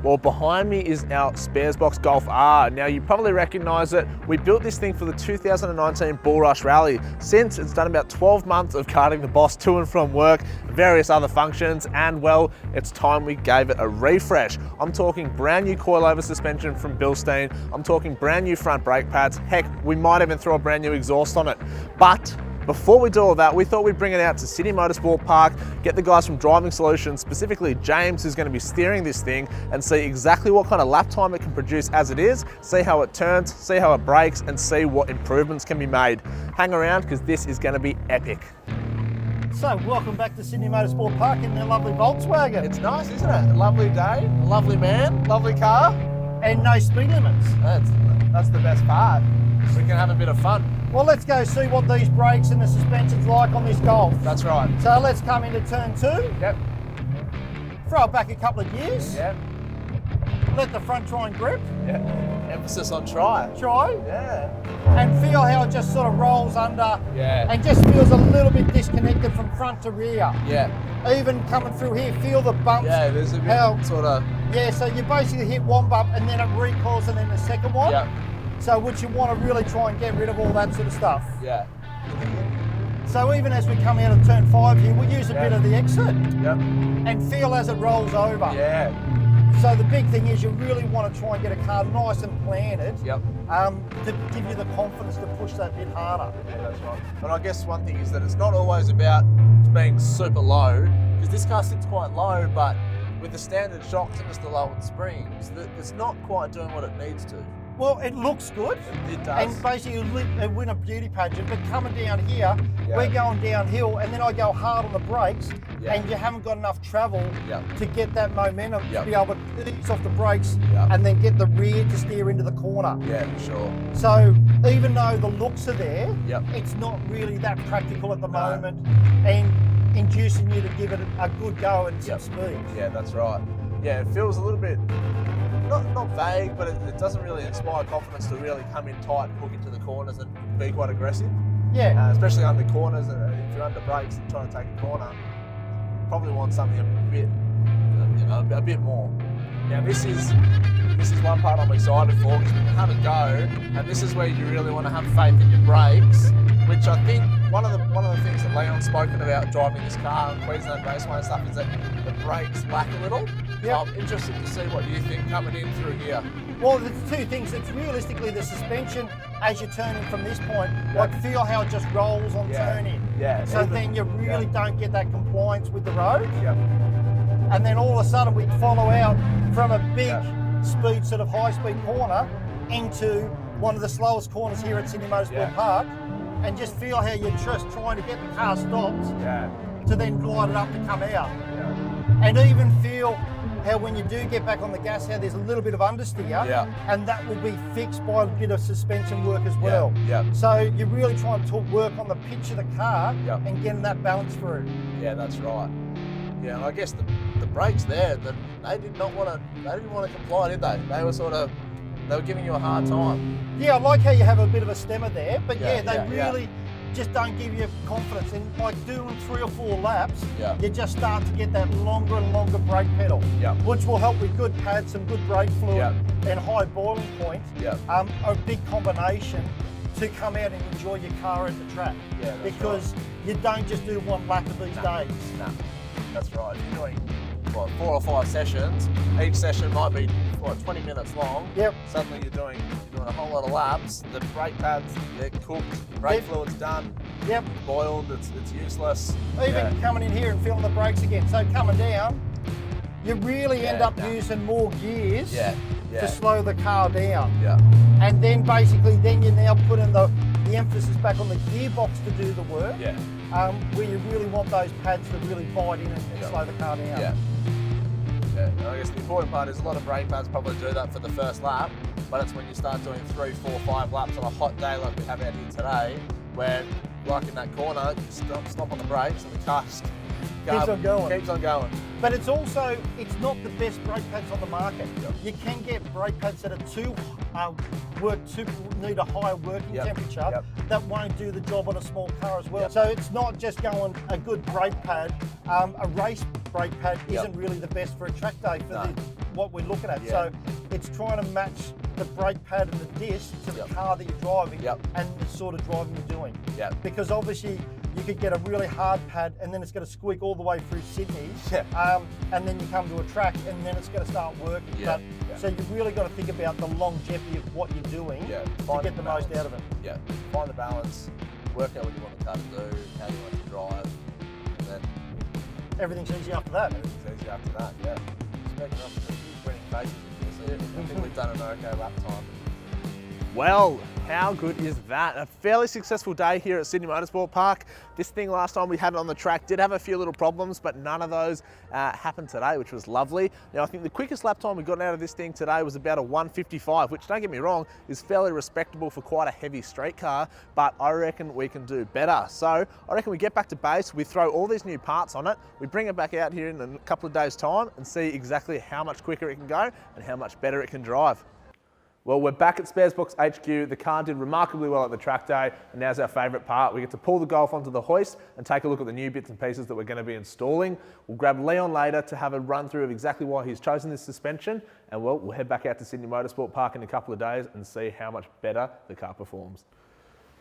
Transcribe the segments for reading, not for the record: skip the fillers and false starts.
Well, behind me is our Sparesbox Golf R. Now, you probably recognize it. We built this thing for the 2019 Bull Rush Rally. Since, it's done about 12 months of carting the boss to and from work, various other functions, and well, it's time we gave it a refresh. I'm talking brand new coilover suspension from Bilstein. I'm talking brand new front brake pads. Heck, we might even throw a brand new exhaust on it. But before we do all that, we thought we'd bring it out to Sydney Motorsport Park, get the guys from Driving Solutions, specifically James, who's going to be steering this thing, and see exactly what kind of lap time it can produce as it is, see how it turns, see how it brakes, and see what improvements can be made. Hang around, because this is going to be epic. So, welcome back to Sydney Motorsport Park in their lovely Volkswagen. It's nice, isn't it? A lovely day, a lovely man, lovely car. And no speed limits. That's the best part. We can have a bit of fun. Well, let's go see what these brakes and the suspension's like on this Golf. That's right. So let's come into turn 2. Yep. Throw it back a couple of gears. Yep. Let the front try and grip. Yep. Emphasis on try. Try. Yeah. And feel how it just sort of rolls under. Yeah. And just feels a little bit disconnected from front to rear. Yeah. Even coming through here, feel the bumps. Yeah, there's a bit sort of. Yeah, so you basically hit one bump and then it recoils and then the second one. Yeah. So which you want to really try and get rid of all that sort of stuff. Yeah. So even as we come out of turn 5 here, we'll use a bit of the exit. Yep. And feel as it rolls over. Yeah. So the big thing is you really want to try and get a car nice and planted. Yep. To give you the confidence to push that bit harder. Yeah, that's right. But I guess one thing is that it's not always about being super low, because this car sits quite low, but with the standard shocks and just the lowered springs, it's not quite doing what it needs to. Well, it looks good. It does. And basically you win a beauty pageant, but coming down here, we're going downhill and then I go hard on the brakes and you haven't got enough travel to get that momentum to be able to ease off the brakes and then get the rear to steer into the corner. Yeah, for sure. So even though the looks are there, it's not really that practical at the moment and inducing you to give it a good go and some speed. Yeah, that's right. Yeah, it feels a little bit not vague, but it doesn't really inspire confidence to really come in tight and hook into the corners and be quite aggressive. Yeah. Especially under corners, if you're under brakes and trying to take a corner, you probably want something a bit more. Now this is one part I'm excited for, because we can have a go, and this is where you really want to have faith in your brakes, which I think one of the things that Leon's spoken about driving this car on Queensland Raceway and stuff is that the brakes lack a little. So I'm interested to see what you think coming in through here. Well, there's two things. It's realistically the suspension as you're turning from this point, like feel how it just rolls on turning. Yeah. So then you really don't get that compliance with the road. Yep. And then all of a sudden we follow out from a big speed, sort of high speed corner into one of the slowest corners here at Sydney Motorsport Park, and just feel how you're just trying to get the car stopped to then glide it up to come out. And even feel how when you do get back on the gas, how there's a little bit of understeer, and that will be fixed by a bit of suspension work as well. So you really try and work on the pitch of the car and getting that balance through. Yeah, that's right. Yeah, and I guess the brakes there, they didn't want to comply, did they? They were giving you a hard time. Yeah, I like how you have a bit of a stemmer there, but they really just don't give you confidence. And like doing 3 or 4 laps, you just start to get that longer and longer brake pedal, which will help with good pads, some good brake fluid, and high boiling point. A big combination to come out and enjoy your car at the track. Because you don't just do 1 lap of these days. No, that's right. You're doing 4 or 5 sessions. Each session might be 20 minutes long. Suddenly you're doing a whole lot of laps. The brake pads, they're cooked. Brake fluid's done. Boiled. It's useless. Even coming in here and feeling the brakes again. So coming down, you really end up using more gears to slow the car down. And then basically, you now put in the emphasis back on the gearbox to do the work. Where you really want those pads to really bite in and slow the car down. Yeah, and I guess the important part is a lot of brake pads probably do that for the first lap, but it's when you start doing 3, 4, 5 laps on a hot day like we have out here today, where like in that corner, you stop on the brakes and the car just keeps on going. But it's also, it's not the best brake pads on the market. You can get brake pads that are need a higher working temperature that won't do the job on a small car as well. So it's not just going a good brake pad. A race brake pad isn't really the best for a track day for what we're looking at. So it's trying to match the brake pad and the disc to the car that you're driving and the sort of driving you're doing. Because obviously you could get a really hard pad and then it's going to squeak all the way through Sydney. And then you come to a track and then it's going to start working. So you've really got to think about the longevity of what you're doing to get the most out of it. Find the balance, work out what you want the car to do, how you want it to drive, and then everything's easy after that. Everything's easy after that, Speaking of the winning faces, I think we've done an okay lap time. Well, how good is that? A fairly successful day here at Sydney Motorsport Park. This thing last time we had it on the track did have a few little problems, but none of those happened today, which was lovely. Now, I think the quickest lap time we got out of this thing today was about a 1:55, which, don't get me wrong, is fairly respectable for quite a heavy street car, but I reckon we can do better. So I reckon we get back to base, we throw all these new parts on it, we bring it back out here in a couple of days' time and see exactly how much quicker it can go and how much better it can drive. Well, we're back at Sparesbox HQ. The car did remarkably well at the track day, and now's our favourite part. We get to pull the Golf onto the hoist and take a look at the new bits and pieces that we're going to be installing. We'll grab Leon later to have a run through of exactly why he's chosen this suspension, and well, we'll head back out to Sydney Motorsport Park in a couple of days and see how much better the car performs.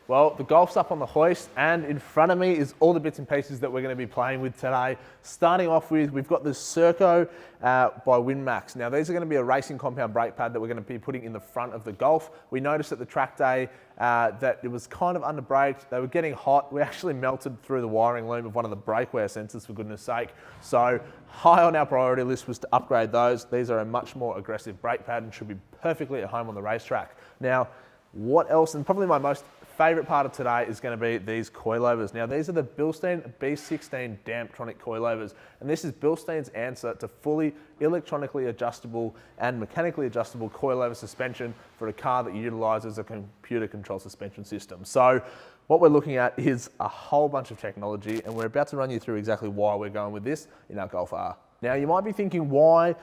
Well, the Golf's up on the hoist, and in front of me is all the bits and pieces that we're going to be playing with today. Starting off with, we've got the Circo by Winmax. Now, these are going to be a racing compound brake pad that we're going to be putting in the front of the Golf. We noticed at the track day that it was kind of under braked. They were getting hot. We actually melted through the wiring loom of one of the brake wear sensors, for goodness sake. So high on our priority list was to upgrade those. These are a much more aggressive brake pad and should be perfectly at home on the racetrack. Now, what else, and probably my most favourite part of today is going to be these coilovers. Now, these are the Bilstein B16 Damptronic coilovers, and this is Bilstein's answer to fully electronically adjustable and mechanically adjustable coilover suspension for a car that utilises a computer control suspension system. So what we're looking at is a whole bunch of technology, and we're about to run you through exactly why we're going with this in our Golf R. Now, you might be thinking, why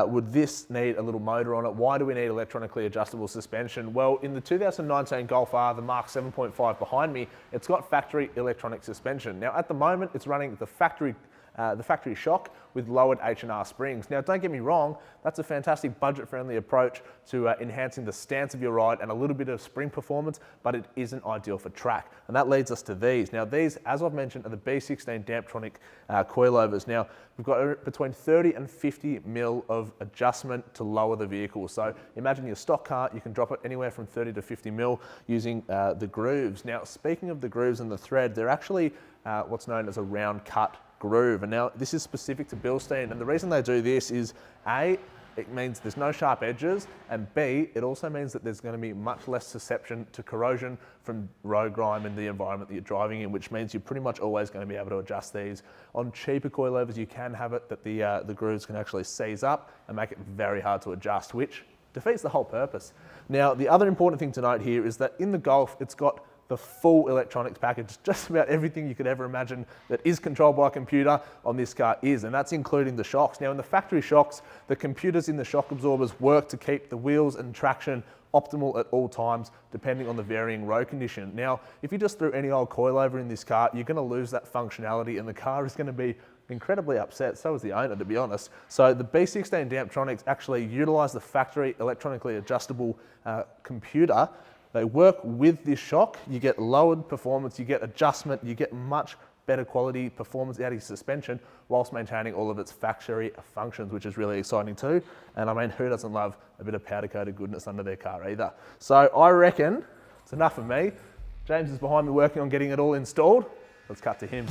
would this need a little motor on it? Why do we need electronically adjustable suspension? Well, in the 2019 Golf R, the Mark 7.5 behind me, it's got factory electronic suspension. Now, at the moment, it's running the factory shock with lowered H&R Springs. Now, don't get me wrong, that's a fantastic budget-friendly approach to enhancing the stance of your ride and a little bit of spring performance, but it isn't ideal for track. And that leads us to these. Now, these, as I've mentioned, are the B16 Damptronic coilovers. Now, we've got between 30 and 50 mil of adjustment to lower the vehicle. So imagine your stock car, you can drop it anywhere from 30 to 50 mil using the grooves. Now, speaking of the grooves and the thread, they're actually what's known as a round cut groove. And now this is specific to Bilstein, and the reason they do this is A, it means there's no sharp edges, and B, it also means that there's going to be much less susception to corrosion from road grime in the environment that you're driving in, which means you're pretty much always going to be able to adjust these. On cheaper coilovers, you can have it that the grooves can actually seize up and make it very hard to adjust, which defeats the whole purpose. Now, the other important thing to note here is that in the Golf, it's got the full electronics package. Just about everything you could ever imagine that is controlled by a computer on this car is, and that's including the shocks. Now, in the factory shocks, the computers in the shock absorbers work to keep the wheels and traction optimal at all times, depending on the varying road condition. Now, if you just threw any old coilover in this car, you're going to lose that functionality, and the car is going to be incredibly upset. So is the owner, to be honest. So the B16 Damptronics actually utilize the factory electronically adjustable computer. They work with this shock. You get lowered performance, you get adjustment, you get much better quality performance out of your suspension whilst maintaining all of its factory functions, which is really exciting too. And I mean, who doesn't love a bit of powder coated goodness under their car either? So I reckon it's enough of me. James is behind me working on getting it all installed. Let's cut to him.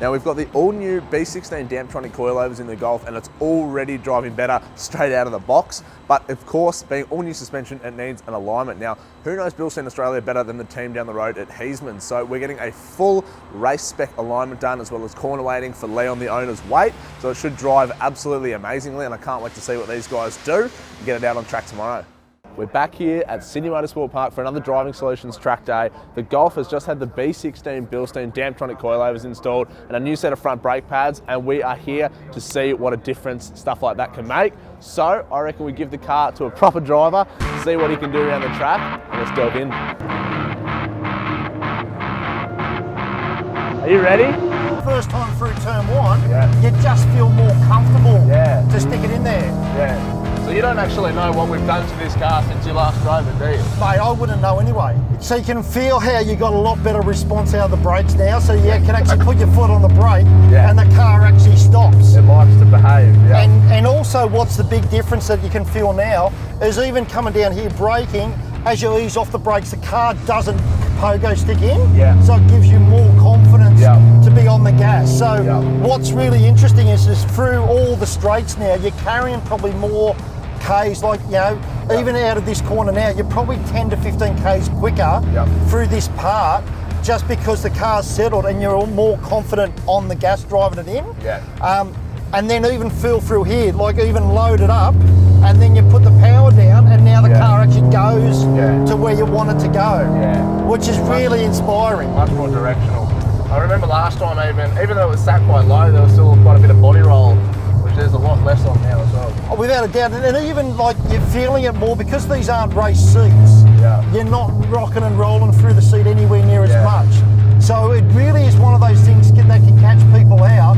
Now, we've got the all-new B16 Damptronic coilovers in the Golf, and it's already driving better straight out of the box. But of course, being all-new suspension, it needs an alignment. Now, who knows Bilstein Australia better than the team down the road at Heisman? So we're getting a full race spec alignment done, as well as corner weighting for Leon, the owner's weight. So it should drive absolutely amazingly, and I can't wait to see what these guys do and get it out on track tomorrow. We're back here at Sydney Motorsport Park for another Driving Solutions track day. The Golf has just had the B16 Bilstein Damptronic Coilovers installed and a new set of front brake pads, and we are here to see what a difference stuff like that can make. So I reckon we give the car to a proper driver, see what he can do around the track, and let's delve in. Are you ready? First time through turn one, you just feel more comfortable to stick it in there. Yeah. So you don't actually know what we've done to this car since you last drove it, do you? Mate, I wouldn't know anyway. So you can feel how you got a lot better response out of the brakes now, so you can actually put your foot on the brake and the car actually stops. It likes to behave, And also what's the big difference that you can feel now is even coming down here braking, as you ease off the brakes, the car doesn't pogo stick in, so it gives you more confidence to be on the gas. So what's really interesting is through all the straights now, you're carrying probably more Ks, like, you know, even out of this corner now, you're probably 10 to 15 Ks quicker through this part, just because the car's settled and you're more confident on the gas driving it in. And then even feel through here, like even load it up, and then you put the power down, and now the car actually goes to where you want it to go, which is really inspiring. Much more directional. I remember last time, even though it was sat quite low, there was still quite a bit of body roll, which there's a lot less on now as well. Oh, without a doubt, and even like you're feeling it more because these aren't race seats. You're not rocking and rolling through the seat anywhere near as much. So it really is one of those things that can catch people out,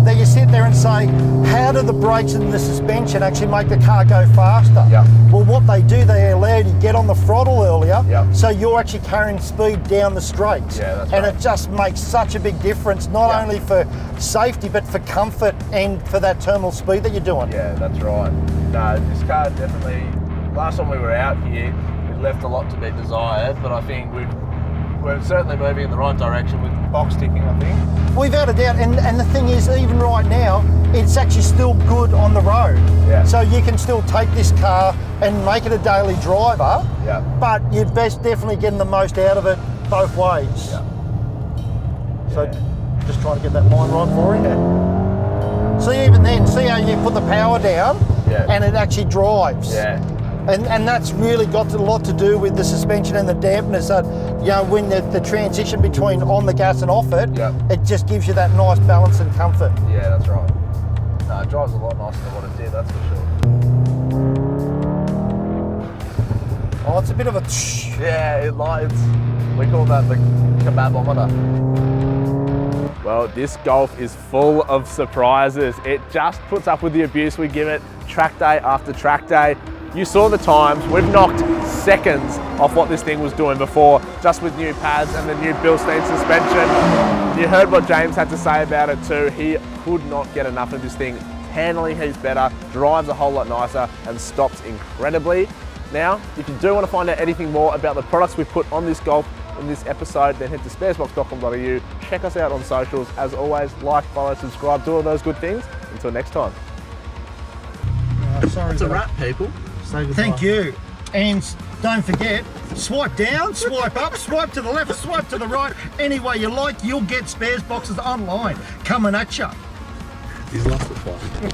that you sit there and say, how do the brakes and the suspension actually make the car go faster? Well, what they do, they allow you to get on the throttle earlier, so you're actually carrying speed down the straights. And it just makes such a big difference, not only for safety, but for comfort and for that terminal speed that you're doing. Yeah, that's right. No, this car definitely, last time we were out here, it left a lot to be desired, but I think we're certainly moving in the right direction with box ticking, I think. Without a doubt, and the thing is, even right now, it's actually still good on the road. So you can still take this car and make it a daily driver, but you're definitely getting the most out of it both ways. So just trying to get that line right for you. See, even then, see how you put the power down and it actually drives. And that's really got a lot to do with the suspension and the dampness. That, you know, when the transition between on the gas and off it, it just gives you that nice balance and comfort. Yeah, that's right. No, it drives a lot nicer than what it did, that's for sure. Oh, it's a bit of a yeah, we call that the kebabometer. Well, this Golf is full of surprises. It just puts up with the abuse we give it track day after track day. You saw the times. We've knocked seconds off what this thing was doing before, just with new pads and the new Bilstein suspension. You heard what James had to say about it too. He could not get enough of this thing. Handling, he's better, drives a whole lot nicer, and stops incredibly. Now, if you do want to find out anything more about the products we've put on this Golf in this episode, then head to sparesbox.com.au. Check us out on socials. As always, like, follow, subscribe, do all those good things. Until next time. Sorry, it's a wrap, people. Thank you. And don't forget, swipe down, swipe up, swipe to the left, swipe to the right. Any way you like, you'll get Sparesboxes online coming at you. He's lost the fight.